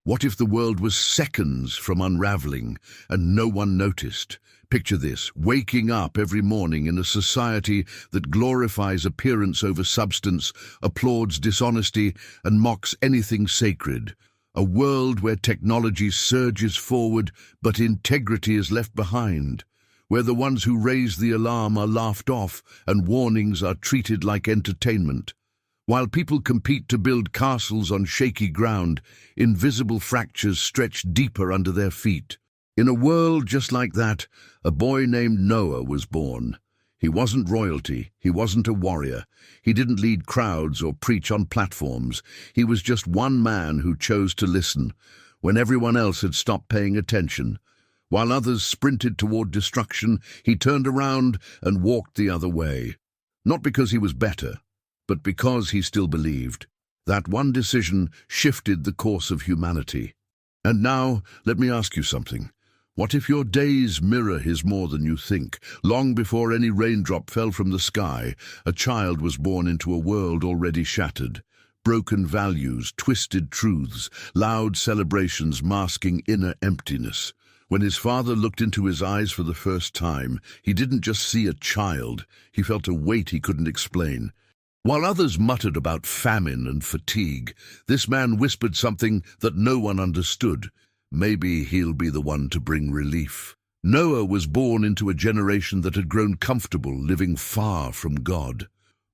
What if the world was seconds from unraveling and no one noticed? Picture this, waking up every morning in a society that glorifies appearance over substance, applauds dishonesty, and mocks anything sacred. A world where technology surges forward, but integrity is left behind. Where the ones who raise the alarm are laughed off and warnings are treated like entertainment. While people compete to build castles on shaky ground, invisible fractures stretch deeper under their feet. In a world just like that, a boy named Noah was born. He wasn't royalty, he wasn't a warrior, he didn't lead crowds or preach on platforms. He was just one man who chose to listen, when everyone else had stopped paying attention. While others sprinted toward destruction, he turned around and walked the other way. Not because he was better, but because he still believed. That one decision shifted the course of humanity. And now, let me ask you something. What if your day's mirror is more than you think? Long before any raindrop fell from the sky, a child was born into a world already shattered. Broken values, twisted truths, loud celebrations masking inner emptiness. When his father looked into his eyes for the first time, he didn't just see a child, he felt a weight he couldn't explain. While others muttered about famine and fatigue, this man whispered something that no one understood. Maybe he'll be the one to bring relief. Noah was born into a generation that had grown comfortable living far from God.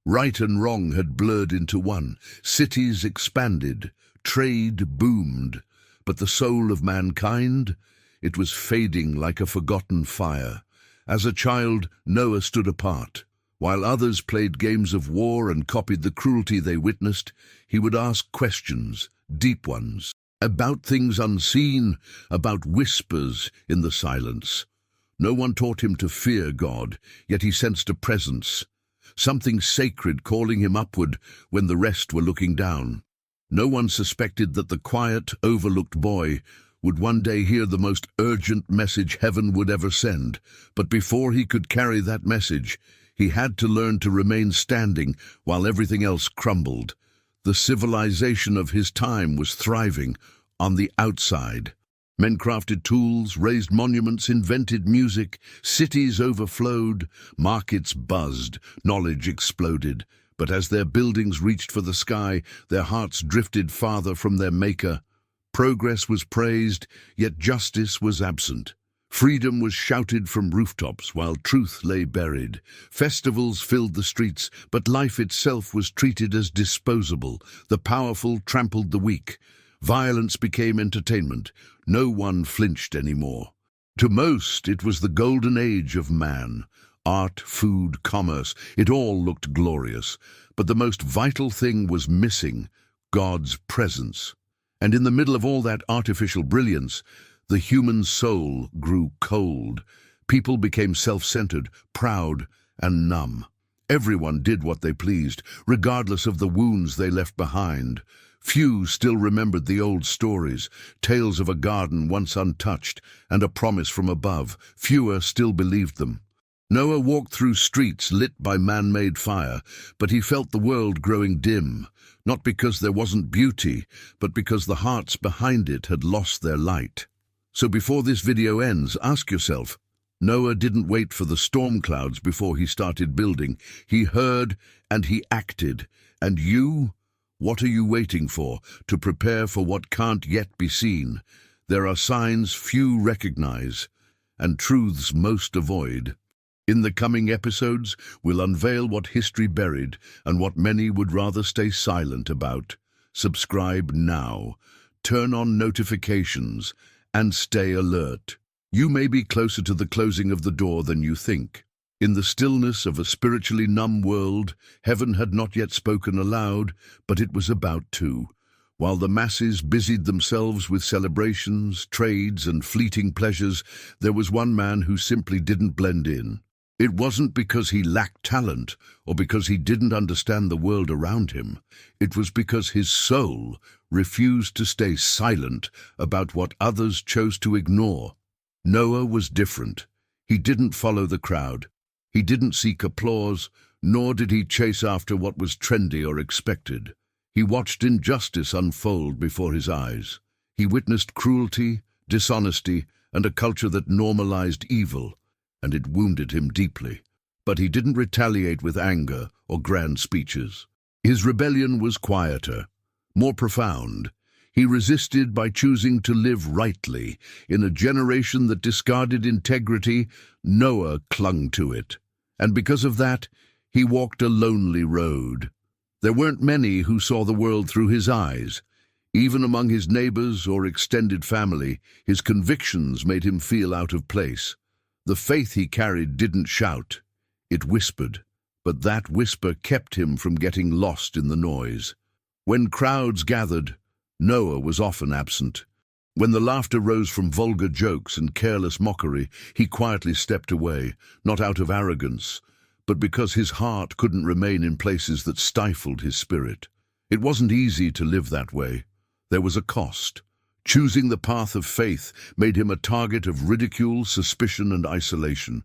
Right and wrong had blurred into one. Cities expanded, trade boomed, but the soul of mankind, it was fading like a forgotten fire. As a child, Noah stood apart. While others played games of war and copied the cruelty they witnessed, he would ask questions, deep ones, about things unseen, about whispers in the silence. No one taught him to fear God, yet he sensed a presence, something sacred calling him upward when the rest were looking down. No one suspected that the quiet, overlooked boy would one day hear the most urgent message heaven would ever send. But before he could carry that message, he had to learn to remain standing while everything else crumbled. The civilization of his time was thriving on the outside. Men crafted tools, raised monuments, invented music, cities overflowed, markets buzzed, knowledge exploded. But as their buildings reached for the sky, their hearts drifted farther from their maker. Progress was praised, yet justice was absent. Freedom was shouted from rooftops while truth lay buried. Festivals filled the streets, but life itself was treated as disposable. The powerful trampled the weak. Violence became entertainment. No one flinched anymore. To most, it was the golden age of man. Art, food, commerce, it all looked glorious. But the most vital thing was missing: God's presence. And in the middle of all that artificial brilliance, the human soul grew cold. People became self-centered, proud, and numb. Everyone did what they pleased, regardless of the wounds they left behind. Few still remembered the old stories, tales of a garden once untouched, and a promise from above. Fewer still believed them. Noah walked through streets lit by man-made fire, but he felt the world growing dim, not because there wasn't beauty, but because the hearts behind it had lost their light. So before this video ends, ask yourself, Noah didn't wait for the storm clouds before he started building. He heard and he acted. And you? What are you waiting for to prepare for what can't yet be seen? There are signs few recognize, and truths most avoid. In the coming episodes, we'll unveil what history buried and what many would rather stay silent about. Subscribe now, turn on notifications, and stay alert. You may be closer to the closing of the door than you think. In the stillness of a spiritually numb world, heaven had not yet spoken aloud, but it was about to. While the masses busied themselves with celebrations, trades, and fleeting pleasures, there was one man who simply didn't blend in. It wasn't because he lacked talent or because he didn't understand the world around him. It was because his soul refused to stay silent about what others chose to ignore. Noah was different. He didn't follow the crowd. He didn't seek applause, nor did he chase after what was trendy or expected. He watched injustice unfold before his eyes. He witnessed cruelty, dishonesty, and a culture that normalized evil, and it wounded him deeply. But he didn't retaliate with anger or grand speeches. His rebellion was quieter, more profound. He resisted by choosing to live rightly. In a generation that discarded integrity, Noah clung to it. And because of that, he walked a lonely road. There weren't many who saw the world through his eyes. Even among his neighbors or extended family, his convictions made him feel out of place. The faith he carried didn't shout, it whispered, but that whisper kept him from getting lost in the noise. When crowds gathered, Noah was often absent. When the laughter rose from vulgar jokes and careless mockery, he quietly stepped away, not out of arrogance, but because his heart couldn't remain in places that stifled his spirit. It wasn't easy to live that way. There was a cost. Choosing the path of faith made him a target of ridicule, suspicion, and isolation.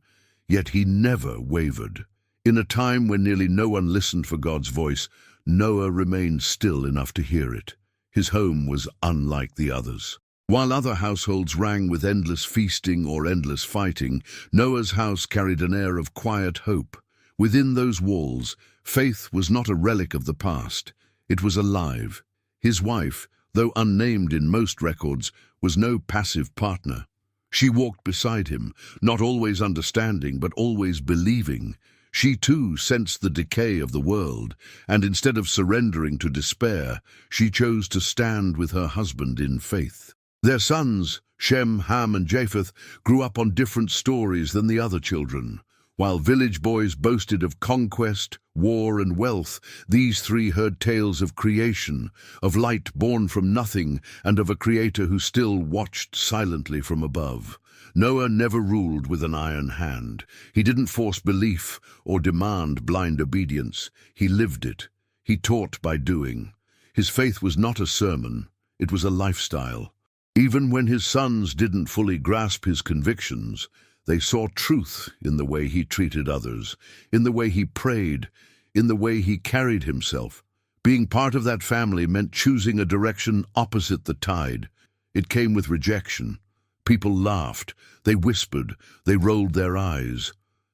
Yet he never wavered. In a time when nearly no one listened for God's voice, Noah remained still enough to hear it. His home was unlike the others. While other households rang with endless feasting or endless fighting, Noah's house carried an air of quiet hope. Within those walls, faith was not a relic of the past. It was alive. His wife, though unnamed in most records, was no passive partner. She walked beside him, not always understanding, but always believing. She too sensed the decay of the world, and instead of surrendering to despair, she chose to stand with her husband in faith. Their sons, Shem, Ham, and Japheth, grew up on different stories than the other children. While village boys boasted of conquest, war, and wealth, these three heard tales of creation, of light born from nothing, and of a creator who still watched silently from above. Noah never ruled with an iron hand. He didn't force belief or demand blind obedience. He lived it. He taught by doing. His faith was not a sermon, it was a lifestyle. Even when his sons didn't fully grasp his convictions, they saw truth in the way he treated others, in the way he prayed, in the way he carried himself. Being part of that family meant choosing a direction opposite the tide. It came with rejection. People laughed, they whispered, they rolled their eyes.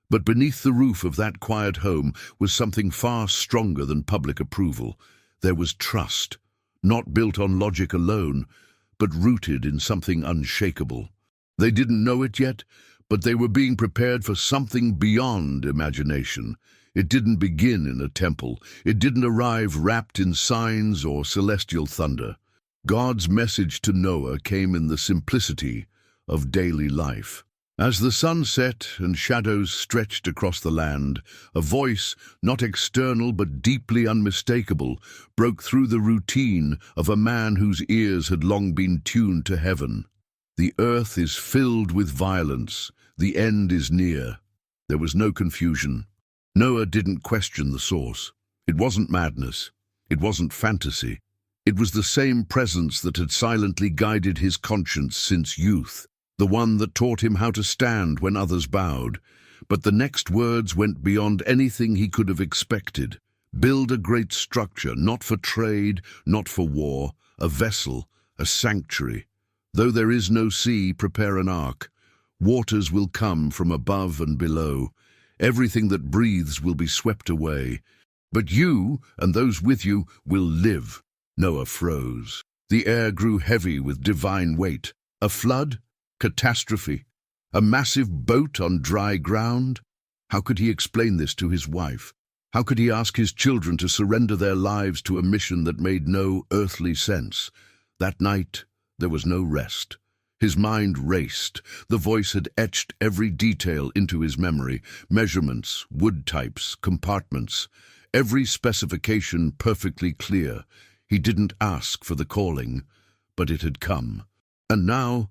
But beneath the roof of that quiet home was something far stronger than public approval. There was trust, not built on logic alone, but rooted in something unshakable. They didn't know it yet, but they were being prepared for something beyond imagination. It didn't begin in a temple. It didn't arrive wrapped in signs or celestial thunder. God's message to Noah came in the simplicity of daily life. As the sun set and shadows stretched across the land, a voice, not external but deeply unmistakable, broke through the routine of a man whose ears had long been tuned to heaven. The earth is filled with violence. The end is near. There was no confusion. Noah didn't question the source. It wasn't madness. It wasn't fantasy. It was the same presence that had silently guided his conscience since youth, the one that taught him how to stand when others bowed. But the next words went beyond anything he could have expected. Build a great structure, not for trade, not for war, a vessel, a sanctuary. Though there is no sea, prepare an ark. Waters will come from above and below. Everything that breathes will be swept away. But you and those with you will live. Noah froze. The air grew heavy with divine weight. A flood? Catastrophe? A massive boat on dry ground? How could he explain this to his wife? How could he ask his children to surrender their lives to a mission that made no earthly sense? That night, there was no rest. His mind raced. The voice had etched every detail into his memory. Measurements, wood types, compartments. Every specification perfectly clear. He didn't ask for the calling, but it had come. And now,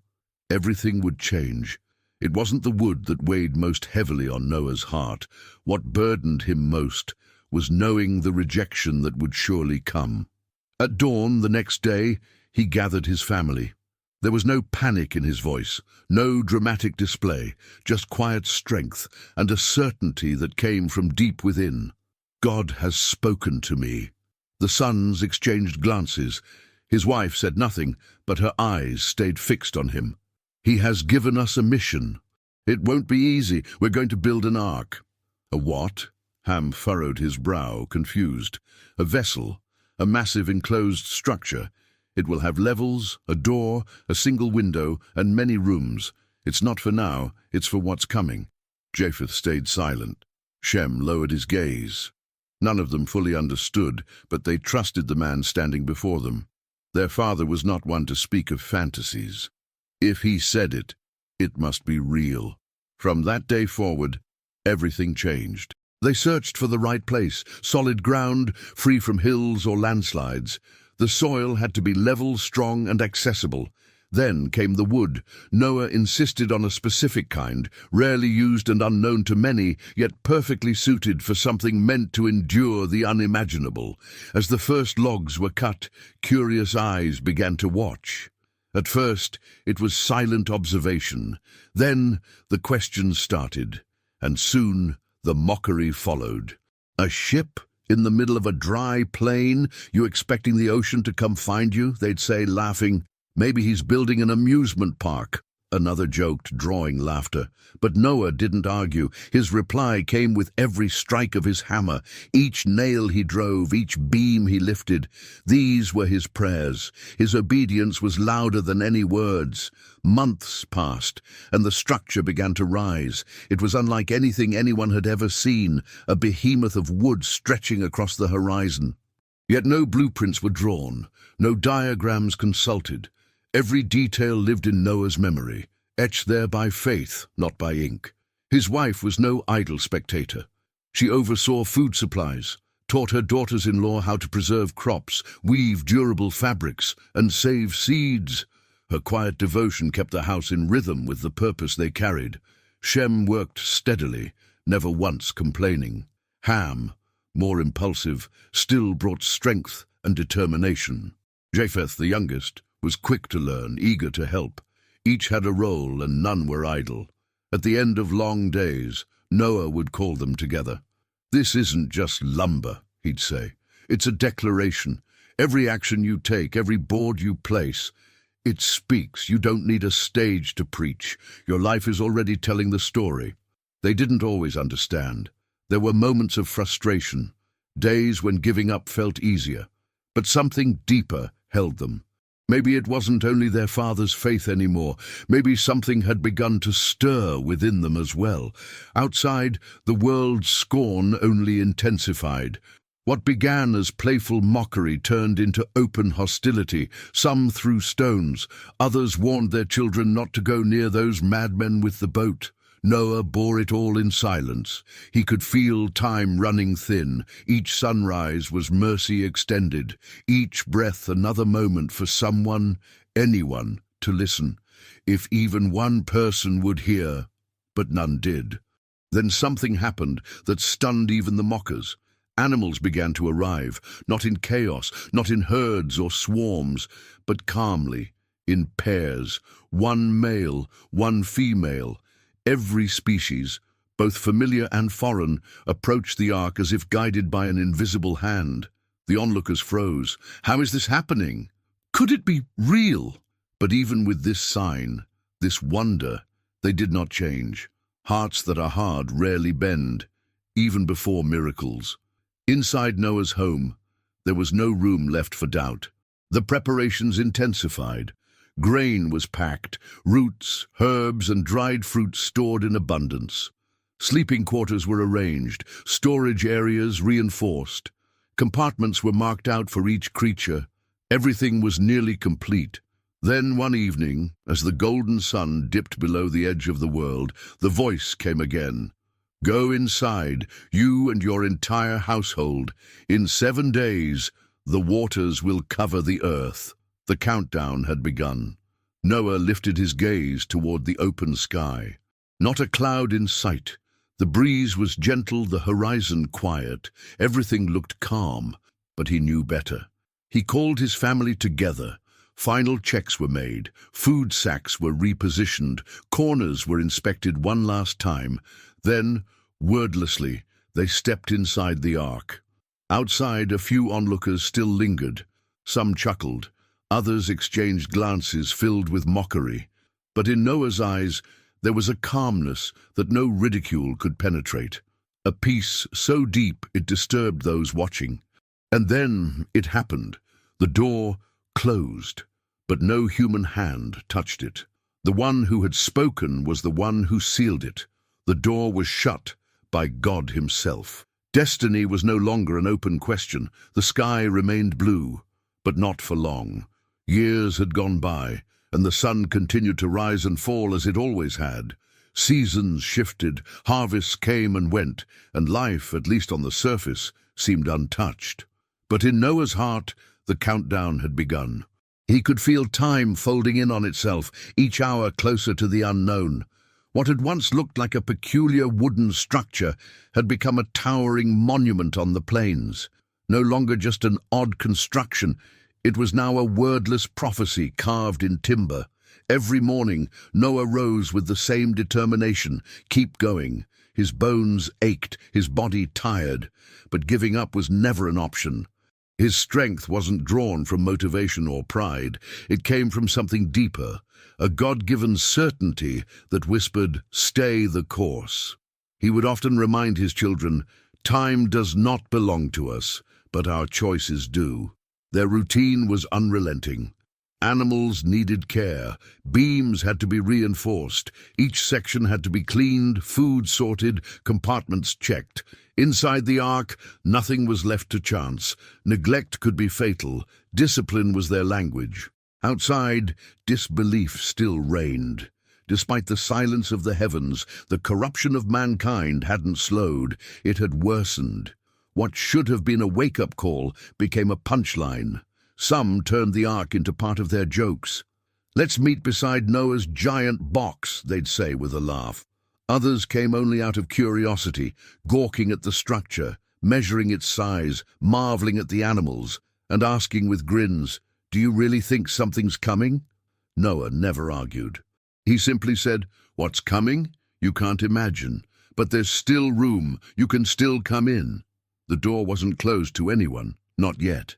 everything would change. It wasn't the wood that weighed most heavily on Noah's heart. What burdened him most was knowing the rejection that would surely come. At dawn the next day, he gathered his family. There was no panic in his voice, no dramatic display, just quiet strength and a certainty that came from deep within. God has spoken to me. The sons exchanged glances. His wife said nothing, but her eyes stayed fixed on him. "He has given us a mission. It won't be easy. We're going to build an ark." "A what?" Ham furrowed his brow, confused. "A vessel, a massive enclosed structure. It will have levels, a door, a single window, and many rooms. It's not for now, it's for what's coming." Japheth stayed silent. Shem lowered his gaze. None of them fully understood, but they trusted the man standing before them. Their father was not one to speak of fantasies. If he said it, it must be real. From that day forward, everything changed. They searched for the right place, solid ground, free from hills or landslides. The soil had to be level, strong, and accessible. Then came the wood. Noah insisted on a specific kind, rarely used and unknown to many, yet perfectly suited for something meant to endure the unimaginable. As the first logs were cut, curious eyes began to watch. At first, it was silent observation. Then the questions started, and soon the mockery followed. "A ship in the middle of a dry plain, you expecting the ocean to come find you?" they'd say, laughing. "Maybe he's building an amusement park." Another joked, drawing laughter. But Noah didn't argue. His reply came with every strike of his hammer, each nail he drove, each beam he lifted. These were his prayers. His obedience was louder than any words. Months passed, and the structure began to rise. It was unlike anything anyone had ever seen, a behemoth of wood stretching across the horizon. Yet no blueprints were drawn, no diagrams consulted. Every detail lived in Noah's memory, etched there by faith, not by ink. His wife was no idle spectator. She oversaw food supplies, taught her daughters-in-law how to preserve crops, weave durable fabrics, and save seeds. Her quiet devotion kept the house in rhythm with the purpose they carried. Shem worked steadily, never once complaining. Ham, more impulsive, still brought strength and determination. Japheth, the youngest, was quick to learn, eager to help. Each had a role, and none were idle. At the end of long days, Noah would call them together. "This isn't just lumber," he'd say. "It's a declaration. Every action you take, every board you place, it speaks. You don't need a stage to preach. Your life is already telling the story." They didn't always understand. There were moments of frustration, days when giving up felt easier. But something deeper held them. Maybe it wasn't only their father's faith anymore. Maybe something had begun to stir within them as well. Outside, the world's scorn only intensified. What began as playful mockery turned into open hostility. Some threw stones. Others warned their children not to go near those madmen with the boat. Noah bore it all in silence. He could feel time running thin. Each sunrise was mercy extended. Each breath another moment for someone, anyone, to listen. If even one person would hear. But none did. Then something happened that stunned even the mockers. Animals began to arrive, not in chaos, not in herds or swarms, but calmly, in pairs, one male, one female. Every species, both familiar and foreign, approached the ark as if guided by an invisible hand. The onlookers froze. How is this happening? Could it be real? But even with this sign, this wonder, they did not change. Hearts that are hard rarely bend, even before miracles. Inside Noah's home, there was no room left for doubt. The preparations intensified. Grain was packed, roots, herbs, and dried fruit stored in abundance. Sleeping quarters were arranged, storage areas reinforced. Compartments were marked out for each creature. Everything was nearly complete. Then one evening, as the golden sun dipped below the edge of the world, the voice came again. "Go inside, you and your entire household. In 7 days, the waters will cover the earth." The countdown had begun. Noah lifted his gaze toward the open sky. Not a cloud in sight. The breeze was gentle, the horizon quiet. Everything looked calm, but he knew better. He called his family together. Final checks were made. Food sacks were repositioned. Corners were inspected one last time. Then, wordlessly, they stepped inside the ark. Outside, a few onlookers still lingered. Some chuckled. Others exchanged glances filled with mockery. But in Noah's eyes, there was a calmness that no ridicule could penetrate, a peace so deep it disturbed those watching. And then it happened. The door closed, but no human hand touched it. The one who had spoken was the one who sealed it. The door was shut by God himself. Destiny was no longer an open question. The sky remained blue, but not for long. Years had gone by, and the sun continued to rise and fall as it always had. Seasons shifted, harvests came and went, and life, at least on the surface, seemed untouched. But in Noah's heart, the countdown had begun. He could feel time folding in on itself, each hour closer to the unknown. What had once looked like a peculiar wooden structure had become a towering monument on the plains. No longer just an odd construction, it was now a wordless prophecy carved in timber. Every morning, Noah rose with the same determination, keep going. His bones ached, his body tired, but giving up was never an option. His strength wasn't drawn from motivation or pride. It came from something deeper, a God-given certainty that whispered, "Stay the course." He would often remind his children, "Time does not belong to us, but our choices do." Their routine was unrelenting. Animals needed care. Beams had to be reinforced. Each section had to be cleaned, food sorted, compartments checked. Inside the ark, nothing was left to chance. Neglect could be fatal. Discipline was their language. Outside, disbelief still reigned. Despite the silence of the heavens, the corruption of mankind hadn't slowed. It had worsened. What should have been a wake-up call became a punchline. Some turned the ark into part of their jokes. "Let's meet beside Noah's giant box," they'd say with a laugh. Others came only out of curiosity, gawking at the structure, measuring its size, marveling at the animals, and asking with grins, "Do you really think something's coming?" Noah never argued. He simply said, "What's coming? You can't imagine. But there's still room. You can still come in." The door wasn't closed to anyone, not yet.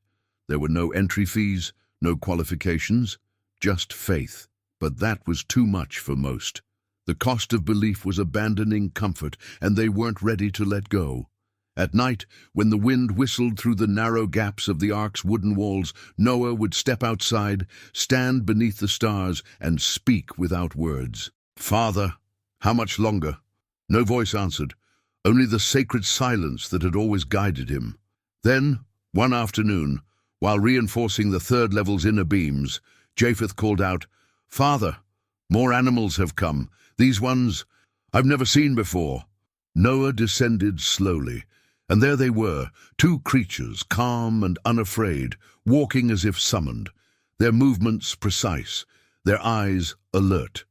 There were no entry fees, no qualifications, just faith. But that was too much for most. The cost of belief was abandoning comfort, and they weren't ready to let go. At night, when the wind whistled through the narrow gaps of the ark's wooden walls, Noah would step outside, stand beneath the stars, and speak without words. "Father, how much longer?" No voice answered, only the sacred silence that had always guided him. Then, one afternoon, while reinforcing the third level's inner beams, Japheth called out, "Father, more animals have come. These ones I've never seen before." Noah descended slowly, and there they were, two creatures, calm and unafraid, walking as if summoned, their movements precise, their eyes alert.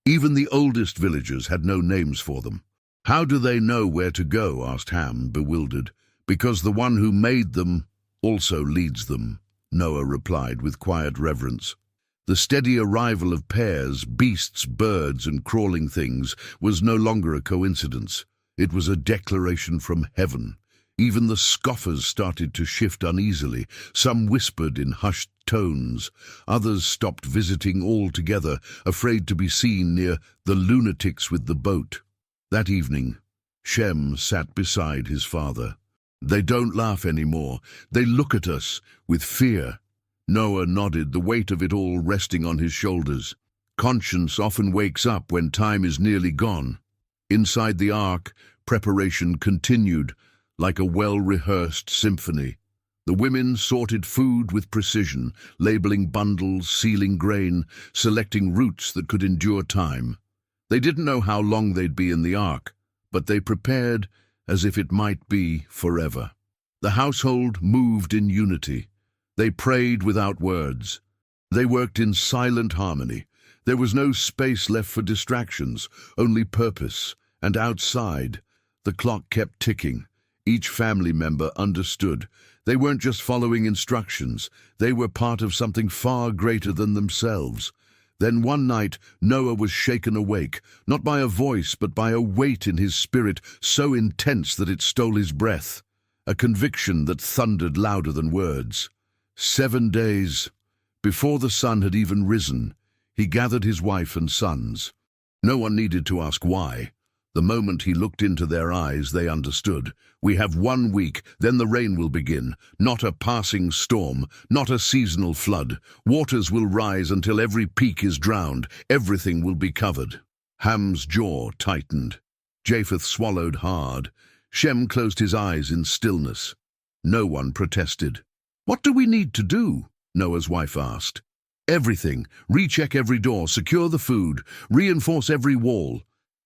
Even the oldest villagers had no names for them. "How do they know where to go?" asked Ham, bewildered. "Because the one who made them also leads them," Noah replied with quiet reverence. The steady arrival of pairs, beasts, birds, and crawling things was no longer a coincidence. It was a declaration from heaven. Even the scoffers started to shift uneasily. Some whispered in hushed tones. Others stopped visiting altogether, afraid to be seen near the lunatics with the boat. That evening, Shem sat beside his father. "They don't laugh anymore. They look at us with fear." Noah nodded, the weight of it all resting on his shoulders. Conscience often wakes up when time is nearly gone. Inside the ark, preparation continued, like a well-rehearsed symphony. The women sorted food with precision, labeling bundles, sealing grain, selecting routes that could endure time. They didn't know how long they'd be in the ark, but they prepared as if it might be forever. The household moved in unity. They prayed without words. They worked in silent harmony. There was no space left for distractions, only purpose. And outside, the clock kept ticking. Each family member understood. They weren't just following instructions. They were part of something far greater than themselves. Then one night, Noah was shaken awake, not by a voice, but by a weight in his spirit so intense that it stole his breath. A conviction that thundered louder than words. 7 days, Before the sun had even risen, he gathered his wife and sons. No one needed to ask why. The moment he looked into their eyes, they understood. We have 1 week, then the rain will begin. Not a passing storm, not a seasonal flood. Waters will rise until every peak is drowned. Everything will be covered. Ham's jaw tightened. Japheth swallowed hard. Shem closed his eyes in stillness. No one protested. "What do we need to do?" Noah's wife asked. "Everything. Recheck every door, secure the food, reinforce every wall.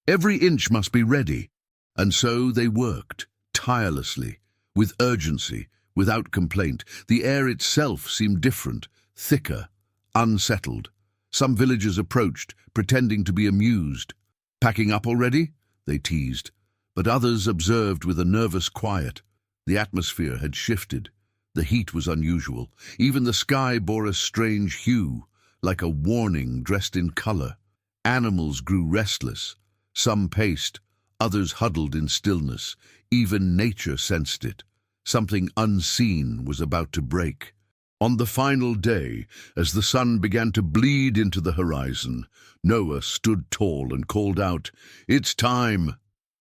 Every inch must be ready." And so they worked, tirelessly, with urgency, without complaint. The air itself seemed different, thicker, unsettled. Some villagers approached, pretending to be amused. "Packing up already?" they teased. But others observed with a nervous quiet. The atmosphere had shifted. The heat was unusual. Even the sky bore a strange hue, like a warning dressed in color. Animals grew restless. Some paced, others huddled in stillness. Even nature sensed it. Something unseen was about to break. On the final day, as the sun began to bleed into the horizon, Noah stood tall and called out, "It's time!"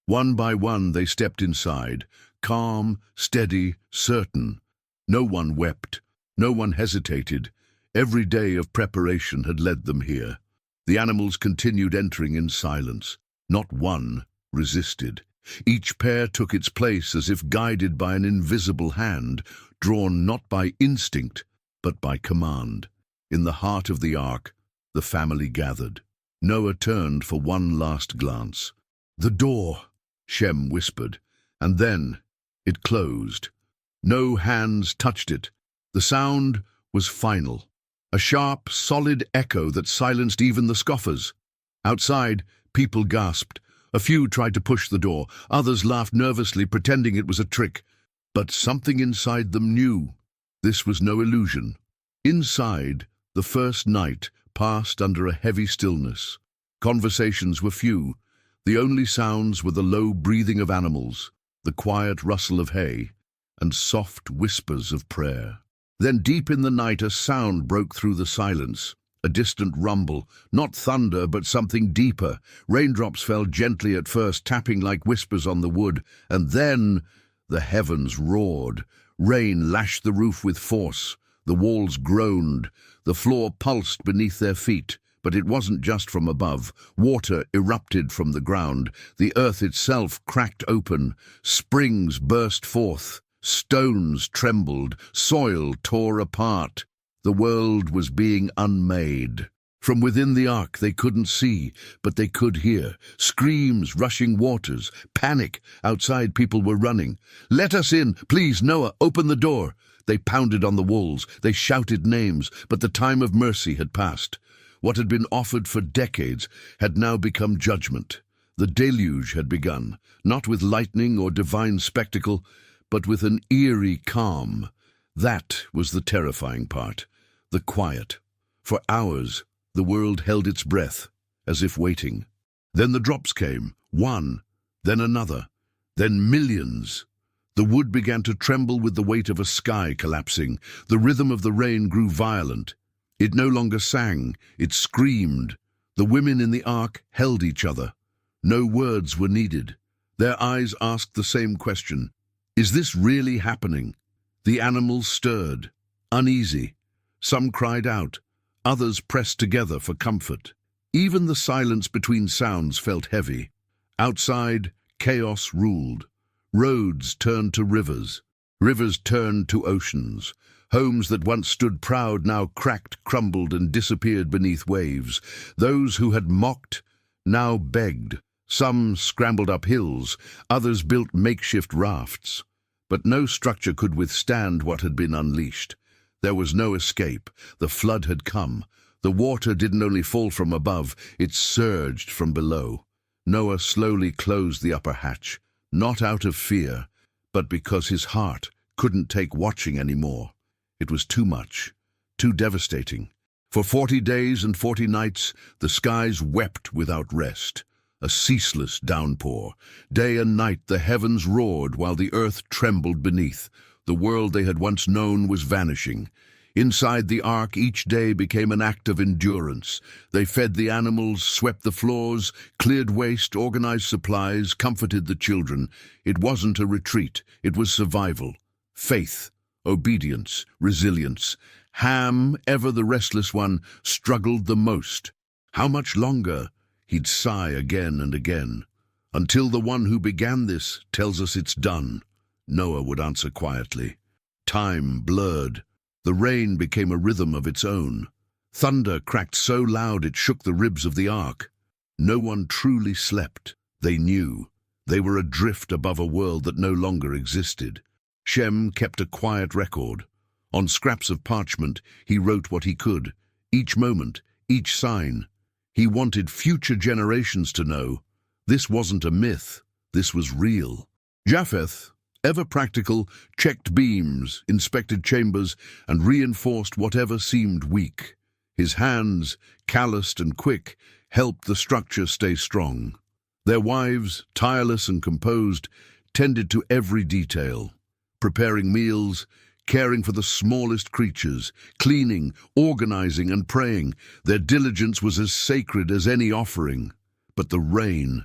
One by one they stepped inside, calm, steady, certain. No one wept, no one hesitated. Every day of preparation had led them here. The animals continued entering in silence. Not one resisted. Each pair took its place as if guided by an invisible hand, drawn not by instinct, but by command. In the heart of the ark, the family gathered. Noah turned for one last glance. "The door," Shem whispered, and then it closed. No hands touched it. The sound was final, a sharp, solid echo that silenced even the scoffers. Outside, people gasped. A few tried to push the door. Others laughed nervously, pretending it was a trick. But something inside them knew. This was no illusion. Inside, the first night passed under a heavy stillness. Conversations were few. The only sounds were the low breathing of animals, the quiet rustle of hay, and soft whispers of prayer. Then deep in the night a sound broke through the silence, a distant rumble, not thunder but something deeper. Raindrops fell gently at first, tapping like whispers on the wood, and then the heavens roared. Rain lashed the roof with force. The walls groaned. The floor pulsed beneath their feet. But it wasn't just from above. Water erupted from the ground. The earth itself cracked open. Springs burst forth. Stones trembled. Soil tore apart. The world was being unmade. From within the ark they couldn't see, but they could hear. Screams, rushing waters, panic. Outside people were running. "Let us in! Please, Noah, open the door!" They pounded on the walls. They shouted names, but the time of mercy had passed. What had been offered for decades had now become judgment. The deluge had begun, not with lightning or divine spectacle, but with an eerie calm. That was the terrifying part, the quiet. For hours, the world held its breath, as if waiting. Then the drops came, one, then another, then millions. The wood began to tremble with the weight of a sky collapsing. The rhythm of the rain grew violent. It no longer sang, it screamed. The women in the ark held each other. No words were needed. Their eyes asked the same question. Is this really happening? The animals stirred, uneasy. Some cried out. Others pressed together for comfort. Even the silence between sounds felt heavy. Outside, chaos ruled. Roads turned to rivers. Rivers turned to oceans. Homes that once stood proud now cracked, crumbled, and disappeared beneath waves. Those who had mocked now begged. Some scrambled up hills, others built makeshift rafts. But no structure could withstand what had been unleashed. There was no escape. The flood had come. The water didn't only fall from above, it surged from below. Noah slowly closed the upper hatch, not out of fear, but because his heart couldn't take watching anymore. It was too much, too devastating. For 40 days and 40 nights, the skies wept without rest. A ceaseless downpour. Day and night the heavens roared while the earth trembled beneath. The world they had once known was vanishing. Inside the ark, each day became an act of endurance. They fed the animals, swept the floors, cleared waste, organized supplies, comforted the children. It wasn't a retreat, it was survival. Faith, obedience, resilience. Ham, ever the restless one, struggled the most. How much longer? He'd sigh again and again. Until the one who began this tells us it's done, Noah would answer quietly. Time blurred. The rain became a rhythm of its own. Thunder cracked so loud it shook the ribs of the ark. No one truly slept. They knew. They were adrift above a world that no longer existed. Shem kept a quiet record. On scraps of parchment, he wrote what he could, each moment, each sign. He wanted future generations to know. This wasn't a myth. This was real. Japheth, ever practical, checked beams, inspected chambers, and reinforced whatever seemed weak. His hands, calloused and quick, helped the structure stay strong. Their wives, tireless and composed, tended to every detail, preparing meals, caring for the smallest creatures, cleaning, organizing and praying. Their diligence was as sacred as any offering. But the rain,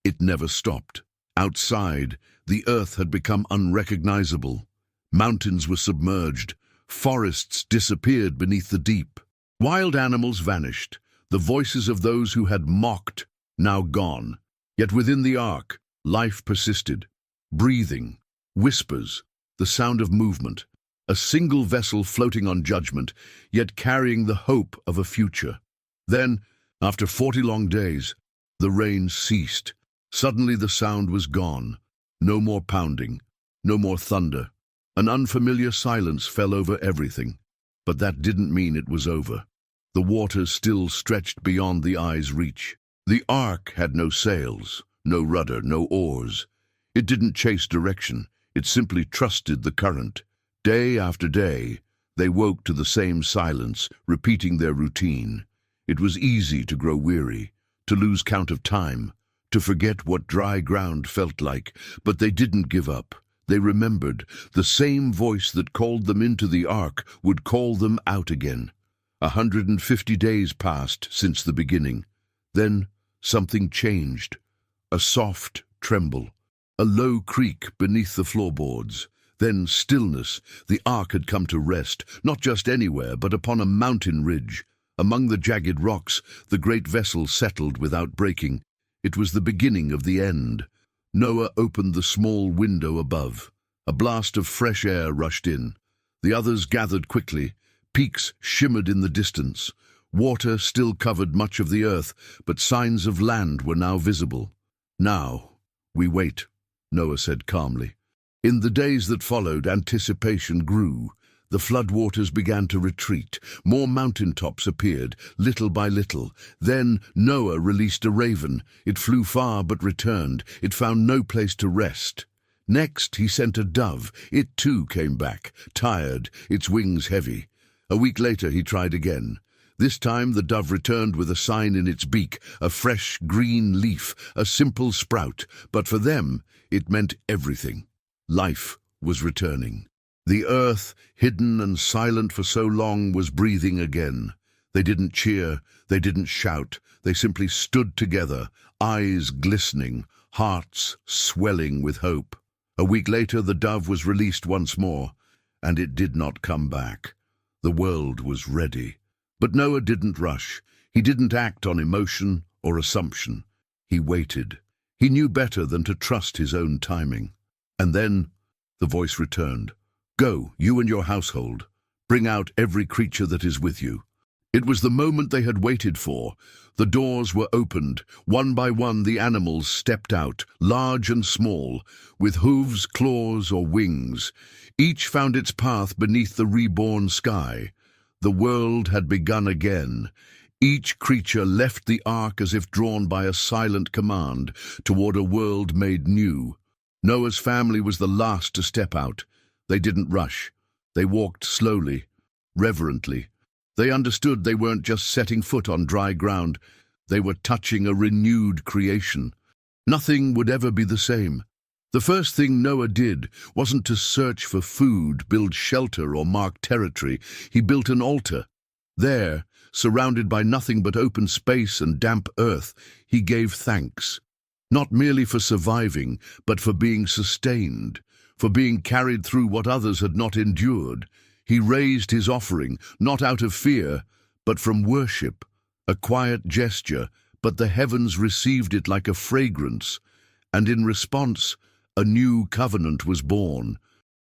it never stopped. Outside, the earth had become unrecognizable. Mountains were submerged. Forests disappeared beneath the deep. Wild animals vanished. The voices of those who had mocked, now gone. Yet within the ark, life persisted. Breathing, whispers, the sound of movement. A single vessel floating on judgment, yet carrying the hope of a future. Then, after 40 long days, the rain ceased. Suddenly the sound was gone. No more pounding, no more thunder. An unfamiliar silence fell over everything. But that didn't mean it was over. The waters still stretched beyond the eye's reach. The ark had no sails, no rudder, no oars. It didn't chase direction. It simply trusted the current. Day after day, they woke to the same silence, repeating their routine. It was easy to grow weary, to lose count of time, to forget what dry ground felt like, but they didn't give up. They remembered. The same voice that called them into the ark would call them out again. 150 days passed since the beginning. Then something changed. A soft tremble, a low creak beneath the floorboards. Then stillness. The ark had come to rest, not just anywhere, but upon a mountain ridge. Among the jagged rocks, the great vessel settled without breaking. It was the beginning of the end. Noah opened the small window above. A blast of fresh air rushed in. The others gathered quickly. Peaks shimmered in the distance. Water still covered much of the earth, but signs of land were now visible. Now, we wait, Noah said calmly. In the days that followed, anticipation grew. The floodwaters began to retreat. More mountaintops appeared, little by little. Then Noah released a raven. It flew far but returned. It found no place to rest. Next, he sent a dove. It too came back, tired, its wings heavy. A week later, he tried again. This time, the dove returned with a sign in its beak, a fresh green leaf, a simple sprout. But for them, it meant everything. Life was returning. The earth, hidden and silent for so long, was breathing again. They didn't cheer, they didn't shout, they simply stood together, eyes glistening, hearts swelling with hope. A week later, the dove was released once more, and it did not come back. The world was ready. But Noah didn't rush. He didn't act on emotion or assumption. He waited. He knew better than to trust his own timing. And then the voice returned. Go, you and your household. Bring out every creature that is with you. It was the moment they had waited for. The doors were opened. One by one the animals stepped out, large and small, with hooves, claws, or wings. Each found its path beneath the reborn sky. The world had begun again. Each creature left the ark as if drawn by a silent command toward a world made new. Noah's family was the last to step out. They didn't rush. They walked slowly, reverently. They understood they weren't just setting foot on dry ground. They were touching a renewed creation. Nothing would ever be the same. The first thing Noah did wasn't to search for food, build shelter, or mark territory. He built an altar. There, surrounded by nothing but open space and damp earth, he gave thanks. Not merely for surviving, but for being sustained, for being carried through what others had not endured. He raised his offering, not out of fear, but from worship, a quiet gesture, but the heavens received it like a fragrance, and in response, a new covenant was born.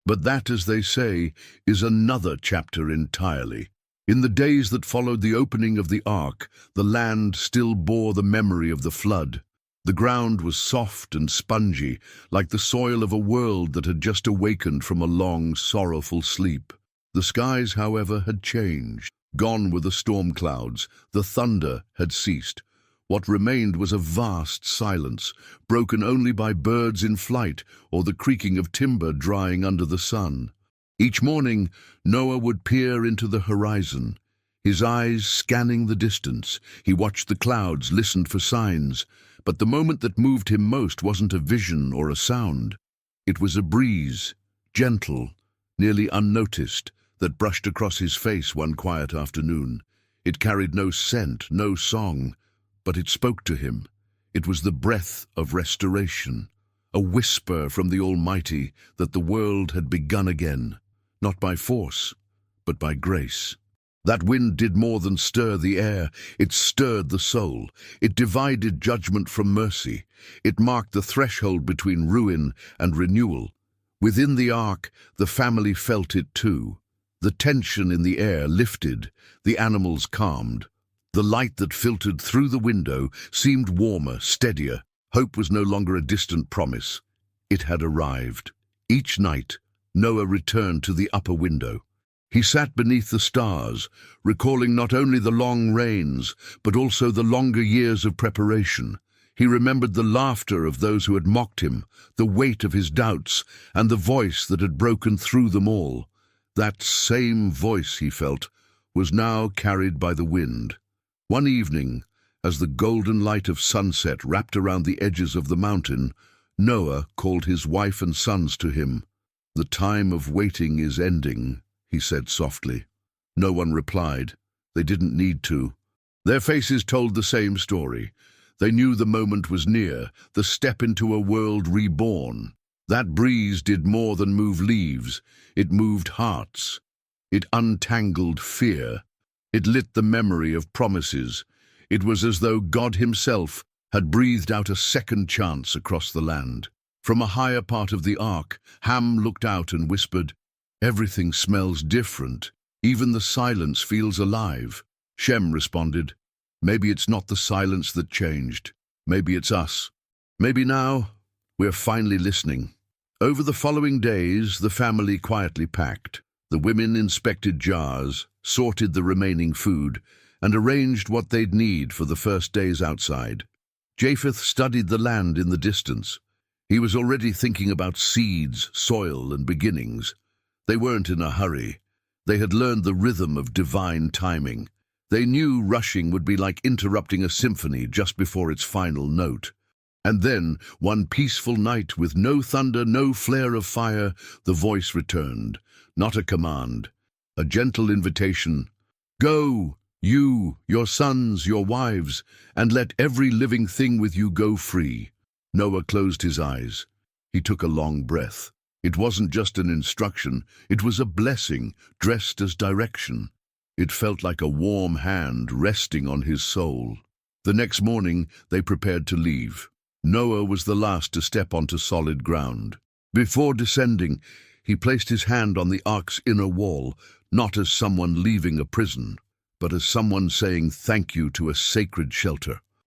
But that, as they say, is another chapter entirely. In the days that followed the opening of the ark, the land still bore the memory of the flood. The ground was soft and spongy, like the soil of a world that had just awakened from a long, sorrowful sleep. The skies, however, had changed. Gone were the storm clouds. The thunder had ceased. What remained was a vast silence, broken only by birds in flight or the creaking of timber drying under the sun. Each morning, Noah would peer into the horizon, his eyes scanning the distance. He watched the clouds, listened for signs, but the moment that moved him most wasn't a vision or a sound. It was a breeze, gentle, nearly unnoticed, that brushed across his face one quiet afternoon. It carried no scent, no song, but it spoke to him. It was the breath of restoration, a whisper from the Almighty that the world had begun again, not by force, but by grace. That wind did more than stir the air. It stirred the soul. It divided judgment from mercy. It marked the threshold between ruin and renewal. Within the ark, the family felt it too. The tension in the air lifted, the animals calmed. The light that filtered through the window seemed warmer, steadier. Hope was no longer a distant promise. It had arrived. Each night, Noah returned to the upper window. He sat beneath the stars, recalling not only the long rains, but also the longer years of preparation. He remembered the laughter of those who had mocked him, the weight of his doubts, and the voice that had broken through them all. That same voice, he felt, was now carried by the wind. One evening, as the golden light of sunset wrapped around the edges of the mountain, Noah called his wife and sons to him. "The time of waiting is ending," he said softly. No one replied. They didn't need to. Their faces told the same story. They knew the moment was near, the step into a world reborn. That breeze did more than move leaves. It moved hearts. It untangled fear. It lit the memory of promises. It was as though God himself had breathed out a second chance across the land. From a higher part of the ark, Ham looked out and whispered, "Everything smells different. Even the silence feels alive." Shem responded, "Maybe it's not the silence that changed. Maybe it's us. Maybe now we're finally listening." Over the following days, the family quietly packed. The women inspected jars, sorted the remaining food, and arranged what they'd need for the first days outside. Japheth studied the land in the distance. He was already thinking about seeds, soil, and beginnings. They weren't in a hurry. They had learned the rhythm of divine timing. They knew rushing would be like interrupting a symphony just before its final note. And then, one peaceful night with no thunder, no flare of fire, the voice returned. Not a command, a gentle invitation. "Go, you, your sons, your wives, and let every living thing with you go free." Noah closed his eyes. He took a long breath. It wasn't just an instruction, it was a blessing, dressed as direction. It felt like a warm hand resting on his soul. The next morning, they prepared to leave. Noah was the last to step onto solid ground. Before descending, he placed his hand on the ark's inner wall, not as someone leaving a prison, but as someone saying thank you to a sacred shelter.